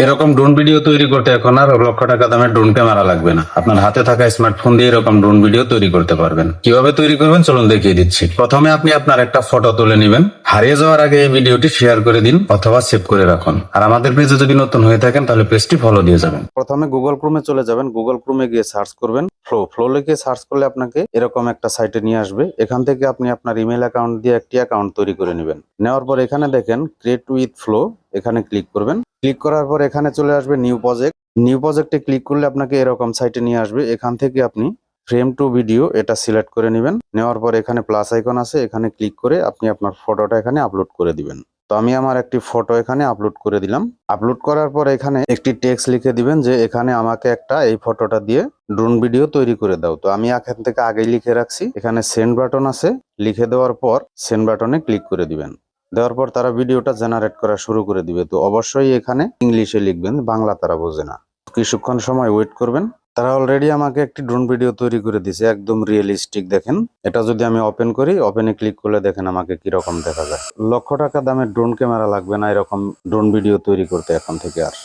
এরকম drone video তৈরি করতে এখন আর লক্ষ টাকা দামের ড্রোন ক্যামেরা লাগবে না। আপনার হাতে থাকা স্মার্টফোন দিয়ে এরকম ড্রোন ভিডিও তৈরি করতে পারবেন। কিভাবে তৈরি করবেন চলুন দেখিয়ে দিচ্ছি। প্রথমে আপনি আপনার একটা ফটো তুলে নেবেন। হারিয়ে যাওয়ার আগে এই ভিডিওটি শেয়ার করে দিন অথবা সেভ করে রাখুন। আর আমাদের পেজে যদি নতুন হয়ে থাকেন তাহলে পেজটি ফলো দিয়ে যাবেন। প্রথমে গুগল ক্রোমে চলে যাবেন। গুগল ক্রোমে গিয়ে সার্চ করবেন ফ্লো লিখে সার্চ করলে আপনাকে এরকম একটা সাইটে নিয়ে আসবে। এখান থেকে আপনি আপনার ইমেল অ্যাকাউন্ট দিয়ে একটি অ্যাকাউন্ট তৈরি করে নেবেন। নেওয়ার পর এখানে দেখেন ক্রিয়েট উইথ ফ্লো, এখানে ক্লিক করবেন। ক্লিক করার পর এখানে চলে আসবে নিউ প্রজেক্টে ক্লিক করলে আপনাকে এরকম সাইটে নিয়ে আসবে। এখান থেকে আপনি ফ্রেম টু ভিডিও এটা সিলেক্ট করে নেবেন। নেওয়ার পর এখানে প্লাস আইকন আছে, এখানে ক্লিক করে আপনি আপনার ফটোটা এখানে আপলোড করে দিবেন। তো আমি আমার একটি ফটো এখানে আপলোড করে দিলাম। আপলোড করার পর এখানে একটি টেক্সট লিখে দিবেন যে এখানে আমাকে একটা এই ফটোটা দিয়ে ড্রোন ভিডিও তৈরি করে দাও। তো আমি এখান থেকে আগেই লিখে রাখছি। এখানে সেন্ড বাটন আছে, লিখে দেওয়ার পর সেন্ড বাটনে ক্লিক করে দিবেন। দেওয়ার পর তারা ভিডিওটা জেনারেট করা শুরু করে দিবে। তো অবশ্যই এখানে ইংলিশে লিখবেন, বাংলা তারা বোঝে না। কিছুক্ষণ সময় ওয়েট করবেন। তারা অলরেডি আমাকে একটি ড্রোন ভিডিও তৈরি করে দিয়েছে, একদম রিয়েলিস্টিক। দেখেন এটা যদি আমি ওপেন করি, ওপেনে ক্লিক করলে দেখেন আমাকে কিরকম দেখা যায়। লক্ষ টাকা দামের ড্রোন ক্যামেরা লাগবে না এরকম ড্রোন ভিডিও তৈরি করতে এখন থেকে আর।